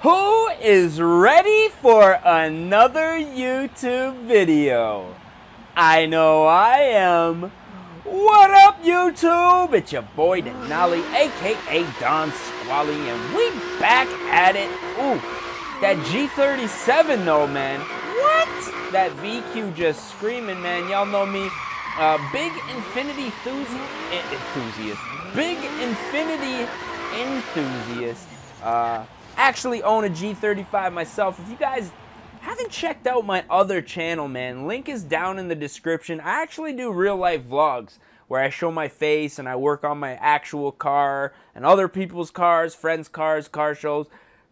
Who is ready for another YouTube video? I know I am. What up, YouTube? It's your boy Denali, aka Don Squally, and we back at it. Ooh, that G37 though, man. What? That VQ just screaming, man. Y'all know me. Big Infiniti enthusiast. Big Infiniti enthusiast. Actually own a G35 myself. If you guys haven't checked out my other channel, man, link is down in the description. I actually do real life vlogs where I show my face and I work on my actual car and other people's cars, friends' cars, car shows,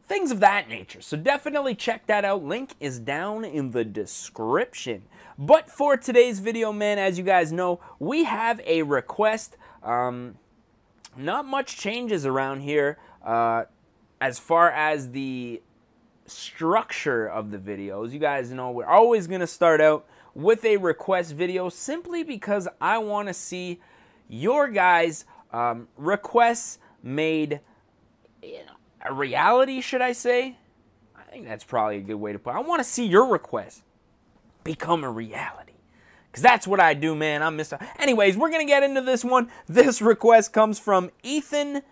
things of that nature. So definitely check that out. Link is down in the description. But for today's video, man, as you guys know, we have a request. Not much changes around here. As far as the structure of the videos, you guys know we're always going to start out with a request video simply because I want to see your guys' requests made, a reality, should I say? I think that's probably a good way to put it. I want to see your requests become a reality. Because that's what I do, man. I'm Mr. Anyways, we're going to get into this one. This request comes from Ethan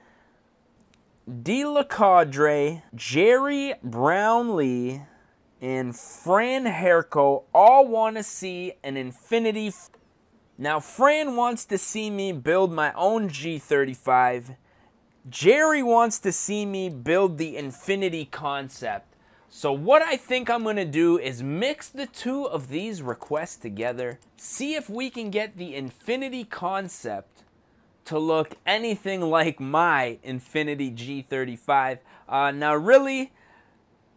DeLaCadre, Jerry Brownlee, and Fran Herco all want to see an Infiniti. Now, Fran wants to see me build my own G35. Jerry wants to see me build the Infiniti concept. So what I think I'm going to do is mix the two of these requests together, see if we can get the Infiniti concept to look anything like my Infiniti G35. Now really,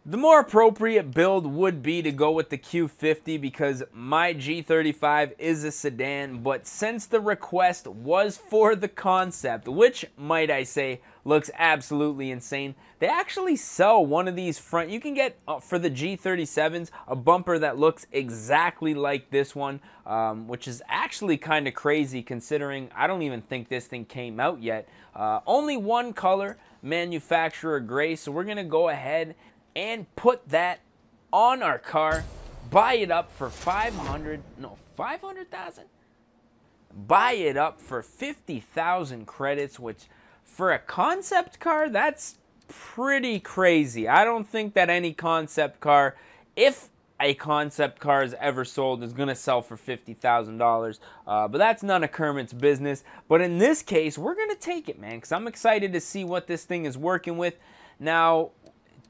the more appropriate build would be to go with the Q50 because my G35 is a sedan, but since the request was for the concept, which, might I say, looks absolutely insane, they actually sell one of these front, you can get, for the G37s, a bumper that looks exactly like this one, which is actually kind of crazy considering I don't even think this thing came out yet. Only one color, manufacturer gray, so we're going to go ahead and put that on our car, buy it up for 500,000? Buy it up for 50,000 credits, which for a concept car, that's pretty crazy. I don't think that any concept car, if a concept car is ever sold, is going to sell for $50,000. But that's none of Kermit's business. But in this case, we're going to take it, man, because I'm excited to see what this thing is working with. Now,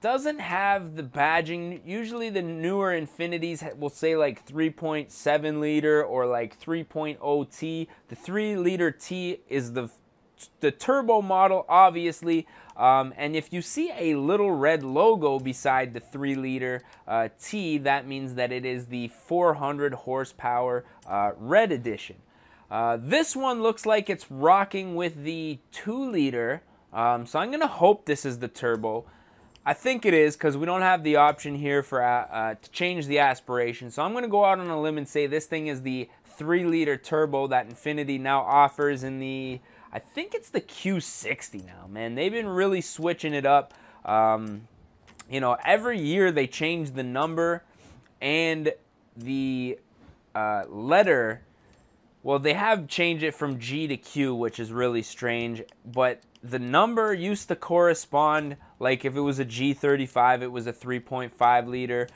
doesn't have the badging. Usually the newer Infinitis will say like 3.7 liter or like 3.0 T. The 3 liter T is the turbo model, obviously. And if you see a little red logo beside the 3 liter T, that means that it is the 400 horsepower red edition. This one looks like it's rocking with the 2 liter. So I'm going to hope this is the turbo. I think it is because we don't have the option here for to change the aspiration. So I'm going to go out on a limb and say this thing is the 3 liter turbo that Infiniti now offers in the, I think it's the Q60 now, man. They've been really switching it up. Every year they change the number and the letter. Well, they have changed it from G to Q, which is really strange. But the number used to correspond, like if it was a G35, it was a 3.5 liter.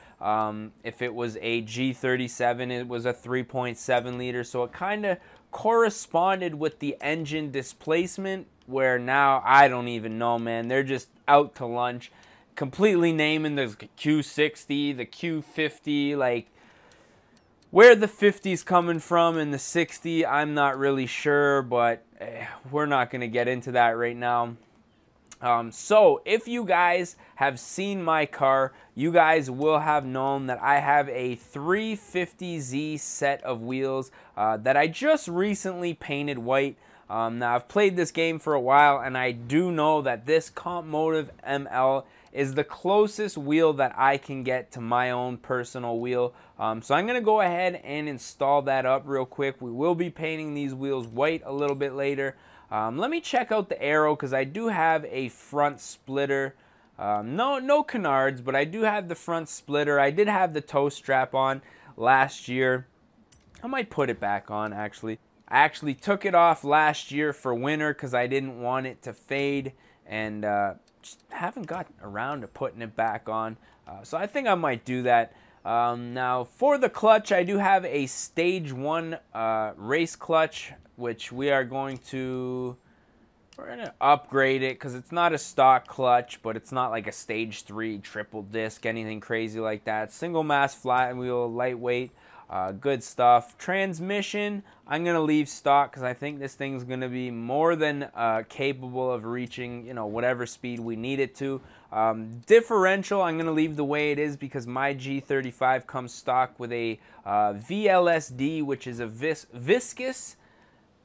If it was a G37, it was a 3.7 liter. So it kind of corresponded with the engine displacement, where now I don't even know, man. They're just out to lunch, completely naming the Q60, the Q50, like where the 50's coming from and the 60, I'm not really sure, but we're not going to get into that right now. So if you guys have seen my car, you guys will have known that I have a 350Z set of wheels that I just recently painted white. Now I've played this game for a while and I do know that this Comp Motive ML is the closest wheel that I can get to my own personal wheel. So I'm going to go ahead and install that up real quick. We will be painting these wheels white a little bit later. Let me check out the aero because I do have a front splitter No canards, but I do have the front splitter. I did have the toe strap on last year. I might put it back on, actually. I actually took it off last year for winter because I didn't want it to fade, and just haven't gotten around to putting it back on. So I think I might do that. Now, for the clutch, I do have a Stage 1 race clutch, which we're going to upgrade it because it's not a stock clutch, but it's not like a Stage 3 triple disc, anything crazy like that. Single mass flat wheel, lightweight. Good stuff. Transmission, I'm going to leave stock because I think this thing's going to be more than capable of reaching, whatever speed we need it to. Differential, I'm going to leave the way it is because my G35 comes stock with a VLSD, which is a viscous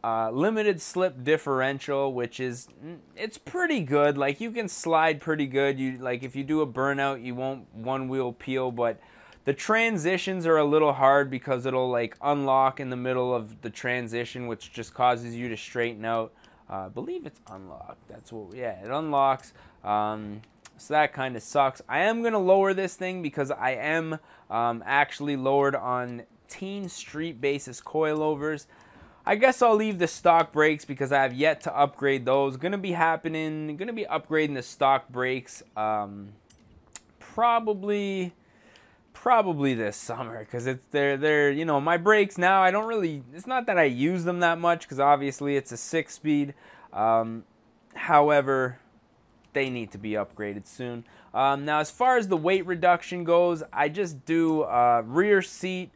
limited slip differential, which is, it's pretty good. Like, you can slide pretty good. If you do a burnout, you won't one wheel peel, but the transitions are a little hard because it'll like unlock in the middle of the transition, which just causes you to straighten out. I believe it's unlocked. That's what, yeah, it unlocks. So that kind of sucks. I am going to lower this thing because I am actually lowered on teen street basis coilovers. I guess I'll leave the stock brakes because I have yet to upgrade those. Going to be upgrading the stock brakes probably this summer because they're my brakes now, I don't really, it's not that I use them that much because obviously it's a 6-speed. However, they need to be upgraded soon. Now, as far as the weight reduction goes, I just do rear seat,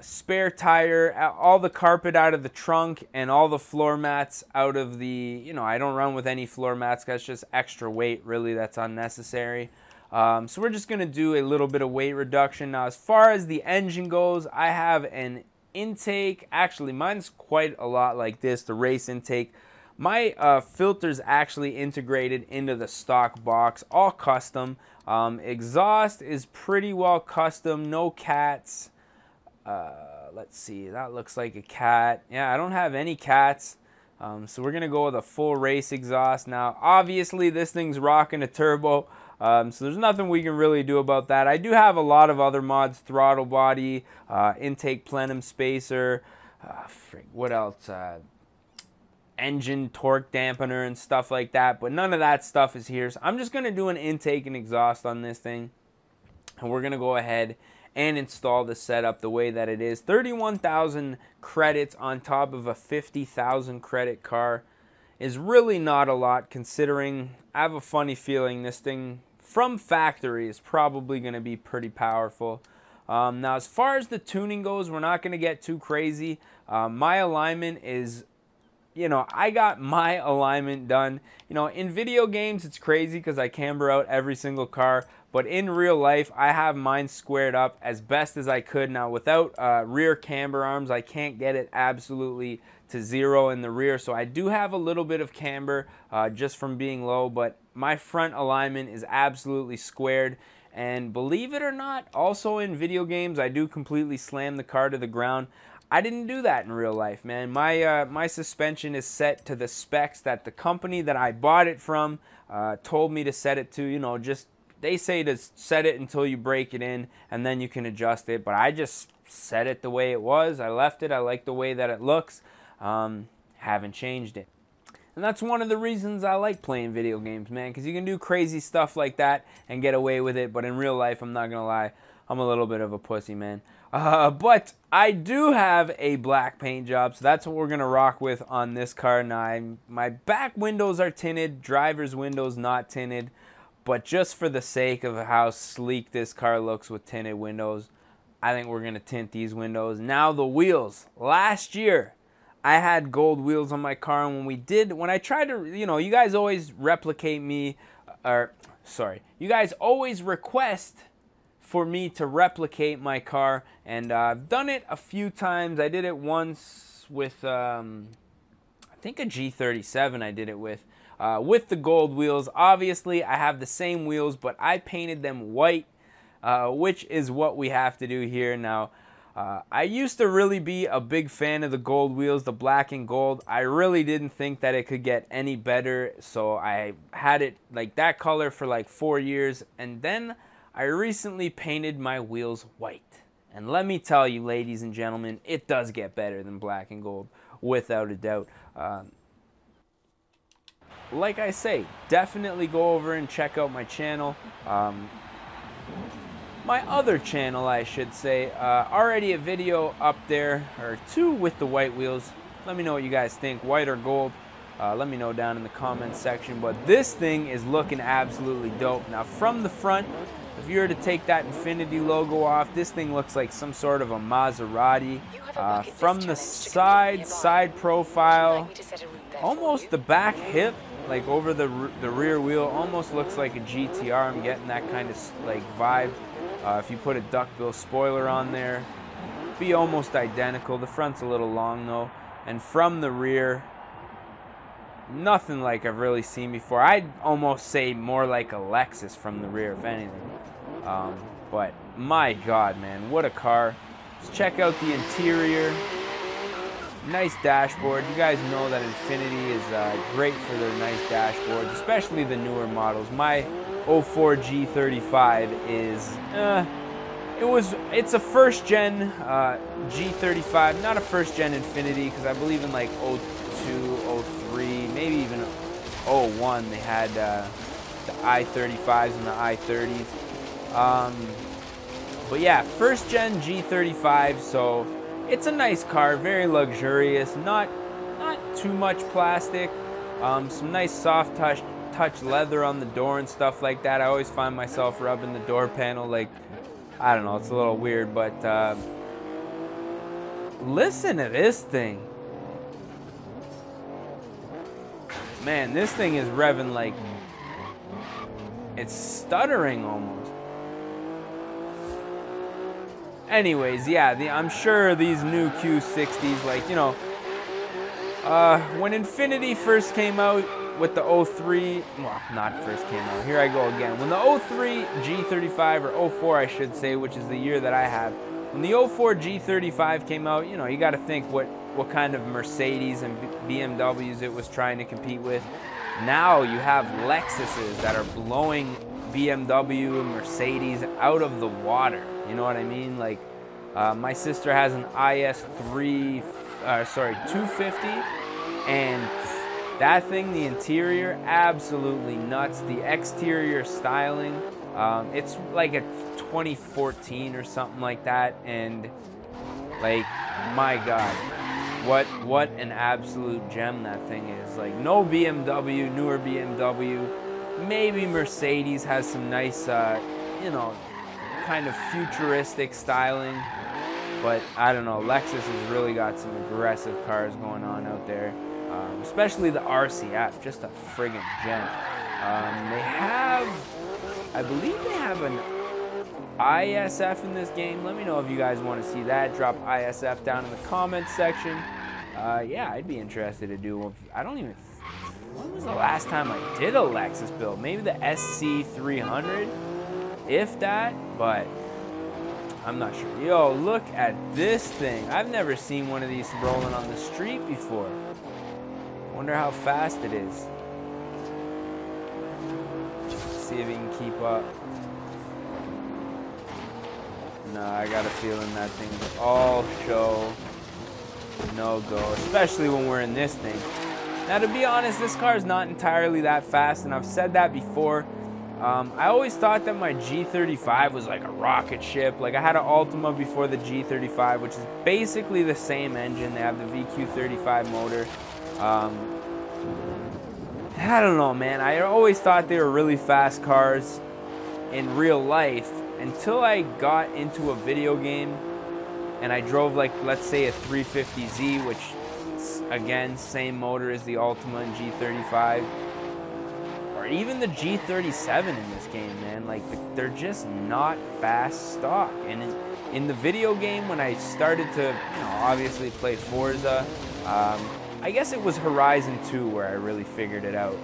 spare tire, all the carpet out of the trunk, and all the floor mats out of the, I don't run with any floor mats because it's just extra weight, really, that's unnecessary. So we're just going to do a little bit of weight reduction. Now, as far as the engine goes, I have an intake. Actually, mine's quite a lot like this, the race intake. My filter's actually integrated into the stock box, all custom. Exhaust is pretty well custom, no cats. Let's see, that looks like a cat. Yeah, I don't have any cats. So we're going to go with a full race exhaust. Now, obviously, this thing's rocking a turbo. So there's nothing we can really do about that. I do have a lot of other mods, throttle body, intake plenum spacer, what else? Engine torque dampener and stuff like that, but none of that stuff is here. So I'm just going to do an intake and exhaust on this thing, and we're going to go ahead and install the setup the way that it is. 31,000 credits on top of a 50,000 credit car is really not a lot, considering I have a funny feeling this thing from factory is probably going to be pretty powerful. Now, as far as the tuning goes, we're not going to get too crazy. My alignment is, I got my alignment done. In video games, it's crazy because I camber out every single car. But in real life, I have mine squared up as best as I could. Now, without rear camber arms, I can't get it absolutely to 0 in the rear. So I do have a little bit of camber just from being low, but my front alignment is absolutely squared. And believe it or not, also in video games, I do completely slam the car to the ground. I didn't do that in real life, man. My suspension is set to the specs that the company that I bought it from told me to set it to. Just they say to set it until you break it in, and then you can adjust it. But I just set it the way it was. I left it. I like the way that it looks. Haven't changed it. And that's one of the reasons I like playing video games, man, because you can do crazy stuff like that and get away with it. But in real life, I'm not going to lie, I'm a little bit of a pussy, man. But I do have a black paint job, so that's what we're going to rock with on this car. Now, my back windows are tinted, driver's windows not tinted. But just for the sake of how sleek this car looks with tinted windows, I think we're going to tint these windows. Now the wheels. Last year, I had gold wheels on my car, and when I tried to, you guys always replicate me, you guys always request for me to replicate my car, and I've done it a few times. I did it once with, I think a G37 I did it with the gold wheels. Obviously, I have the same wheels, but I painted them white, which is what we have to do here. Now, I used to really be a big fan of the gold wheels, the black and gold. I really didn't think that it could get any better, so I had it like that color for like 4 years, and then I recently painted my wheels white. And let me tell you, ladies and gentlemen, it does get better than black and gold, without a doubt. Like I say, definitely go over and check out my channel. My other channel, I should say, already a video up there, or 2 with the white wheels. Let me know what you guys think, white or gold. Let me know down in the comments section. But this thing is looking absolutely dope. Now from the front, if you were to take that Infiniti logo off, this thing looks like some sort of a Maserati. From the side profile, almost the back hip, like over the rear wheel, almost looks like a GTR. I'm getting that kind of like vibe. If you put a duckbill spoiler on there, be almost identical. The front's a little long though. And from the rear, nothing like I've really seen before. I'd almost say more like a Lexus from the rear, if anything. But my God, man, what a car. Let's check out the interior. Nice dashboard. You guys know that Infiniti is great for their nice dashboards, especially the newer models. My 04 G35 is, it's a first gen G35, not a first gen Infiniti, because I believe in like 02, 03, maybe even 01, they had the i35s and the i30s. But yeah, first gen G35, so it's a nice car, very luxurious, not too much plastic, some nice soft touch leather on the door and stuff like that. I always find myself rubbing the door panel, like, I don't know, it's a little weird, but listen to this thing. Man, this thing is revving like, it's stuttering almost. Anyways, yeah, I'm sure these new Q60s, like, you know, when Infiniti first came out with the 03, well, not first came out, here I go again. When the 03 G35, or 04 I should say, which is the year that I have, when the 04 G35 came out, you know, you got to think what kind of Mercedes and BMWs it was trying to compete with. Now you have Lexuses that are blowing BMW and Mercedes out of the water. You know what I mean? Like, my sister has an IS3, 250, and that thing, the interior, absolutely nuts. The exterior styling, it's like a 2014 or something like that, and like, my God, what an absolute gem that thing is. Like, no BMW, newer BMW, maybe Mercedes has some nice, you know, kind of futuristic styling, but I don't know, Lexus has really got some aggressive cars going on out there, especially the RCF, just a friggin' gem. They have, I believe they have an ISF in this game. Let me know if you guys want to see that. Drop ISF down in the comments section. Yeah, I'd be interested to do one. I don't even, when was the last time I did a Lexus build? Maybe the SC300, if that, but I'm not sure. Yo, look at this thing. I've never seen one of these rolling on the street before. Wonder how fast it is. See if he can keep up. No, I got a feeling that thing's all show, no go, especially when we're in this thing. Now, to be honest, this car is not entirely that fast, and I've said that before. I always thought that my G35 was like a rocket ship. Like, I had an Altima before the G35, which is basically the same engine. They have the VQ35 motor. I don't know, man. I always thought they were really fast cars in real life until I got into a video game and I drove, like, let's say a 350Z, which, again, same motor as the Altima and G35. Or even the G37 in this game, man. Like, they're just not fast stock. And in the video game, when I started to, you know, obviously play Forza, I guess it was Horizon 2 where I really figured it out.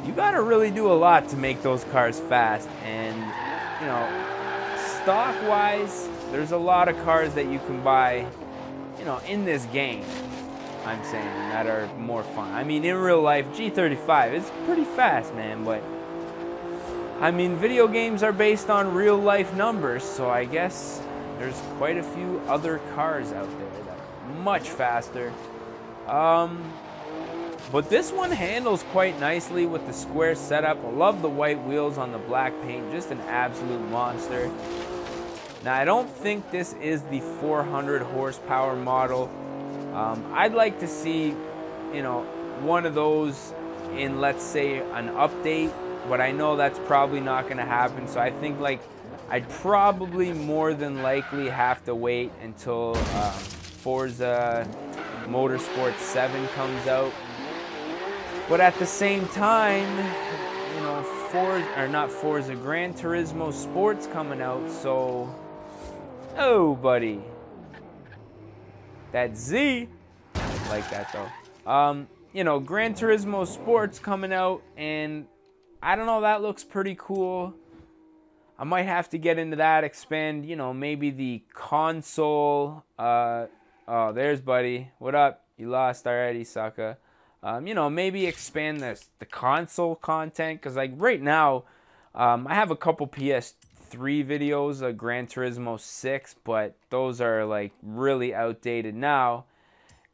You gotta really do a lot to make those cars fast, and, you know, stock-wise, there's a lot of cars that you can buy, you know, in this game, I'm saying, that are more fun. I mean, in real life, G35, it's pretty fast, man, but I mean, video games are based on real life numbers, so I guess there's quite a few other cars out there that are much faster. But this one handles quite nicely with the square setup. I love the white wheels on the black paint, just an absolute monster. Now, I don't think this is the 400 horsepower model. I'd like to see, you know, one of those in, let's say, an update, but I know that's probably not going to happen. So I think, like, I'd probably more than likely have to wait until Forza Motorsport 7 comes out. But at the same time, you know, Gran Turismo Sport's coming out, so, oh, buddy. That Z, I like that though. You know, Gran Turismo Sport's coming out, and I don't know, that looks pretty cool. I might have to get into that, expand, you know, maybe the console. Oh, there's buddy. What up? You lost already, sucker. You know, maybe expand the console content, because like right now, I have a couple PS3 videos of Gran Turismo 6, but those are like really outdated now.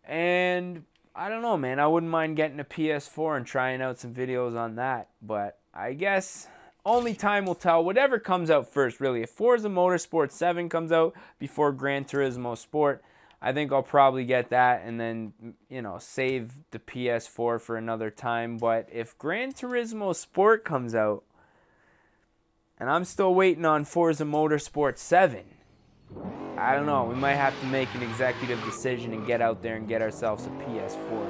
And I don't know, man, I wouldn't mind getting a PS4 and trying out some videos on that, but I guess only time will tell. Whatever comes out first, really. If Forza Motorsport 7 comes out before Gran Turismo Sport, I think I'll probably get that and then, you know, save the PS4 for another time. But if Gran Turismo Sport comes out and I'm still waiting on Forza Motorsport 7, I don't know. We might have to make an executive decision and get out there and get ourselves a PS4.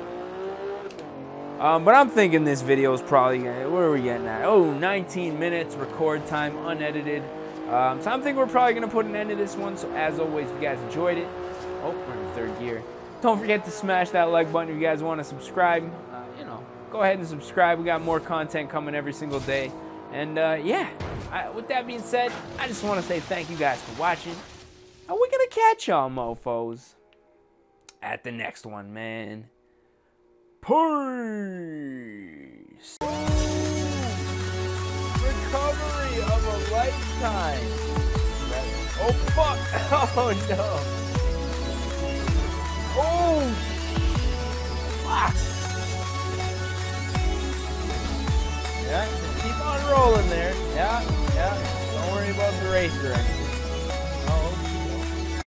But I'm thinking this video is probably gonna, where are we getting at? Oh, 19 minutes record time, unedited. So I'm thinking we're probably going to put an end to this one. So as always, if you guys enjoyed it, oh, we're in third gear. Don't forget to smash that like button if you guys want to subscribe. You know, go ahead and subscribe. We got more content coming every single day. And yeah, with that being said, I just want to say thank you guys for watching. And we're going to catch y'all mofos at the next one, man. Peace. Recovery of a lifetime. Oh, fuck. Oh, no. Oh, fuck. Yeah, just keep on rolling there. Yeah, yeah. Don't worry about the racer anymore.